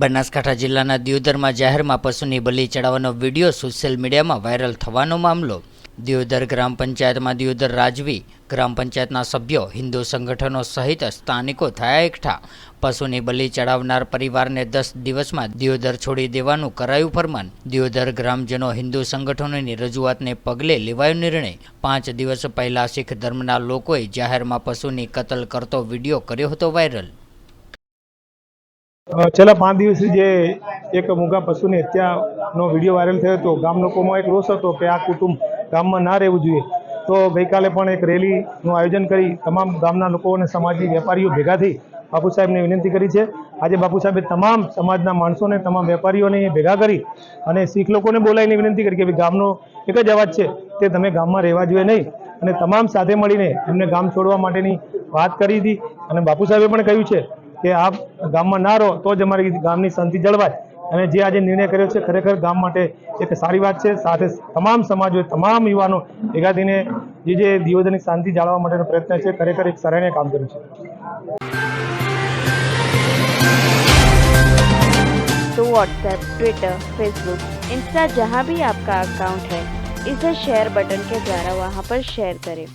બનાસકાંઠા જિલ્લાના દિયોદરમાં જાહેરમાં પશુની બલી ચડાવવાનો video social મીડિયામાં વાયરલ થવાનો મામલો। દિયોદર ગ્રામ પંચાયતમાં દિયોદર રાજવી ગ્રામ પંચાયતના સભ્યો, હિન્દુ સંગઠનો સહિત સ્થાનિકો થયા એકઠા। પશુની બલી ચડાવનાર પરિવારને 10 દિવસમાં દિયોદર છોડી દેવાનું કરાયું ફરમાન। દિયોદર ગ્રામજનો હિન્દુ સંગઠનોની રજૂઆતને પગલે લેવાયો નિર્ણય। 5 દિવસ પહેલા શીખ ધર્મના લોકોએ જાહેરમાં પશુની કતલ કરતો વિડીયો કર્યો હતો વાયરલ। છેલ્લા 5 દિવસથી જે એક મૂગા પશુની હત્યાનો વિડીયો વાયરલ થયો હતો, ગામ લોકોમાં એક રોષ હતો કે આ કુટુંબ ગામમાં ના રહેવું જોઈએ। તો ગઈકાલે પણ એક રેલીનું આયોજન કરી તમામ ગામના લોકો અને સમાજની વેપારીઓ ભેગા થઈ બાપુ સાહેબને વિનંતી કરી છે। આજે બાપુ સાહેબે તમામ સમાજના માણસોને, તમામ વેપારીઓને ભેગા કરી અને શીખ લોકોને બોલાવીને વિનંતી કરી કે ગામનો એક જ અવાજ છે કે તમે ગામમાં રહેવા જોઈએ નહીં, અને તમામ સાથે મળીને એમને ગામ છોડવા માટેની વાત કરી હતી। અને બાપુ સાહેબે પણ કહ્યું છે કે આપ ગામમાં ના રહો તો જ અમારી ગામની શાંતિ જળવાય। અને જે આજે નિર્ણય કર્યો છે ખરેખર ગામ માટે એક સારી વાત છે। સાથે તમામ સમાજો, તમામ યુવાનો ભેગા થઈને જે દિયોદરની શાંતિ જાળવવા માટેનો પ્રયત્ન છે, ખરેખર એક સરાહનીય કામ કર્યું છે। तो व्हाट्सएप, ट्विटर, फेसबुक, इंस्टा जहाँ भी आपका अकाउंट है, इसे शेयर बटन के द्वारा वहाँ पर शेयर करें।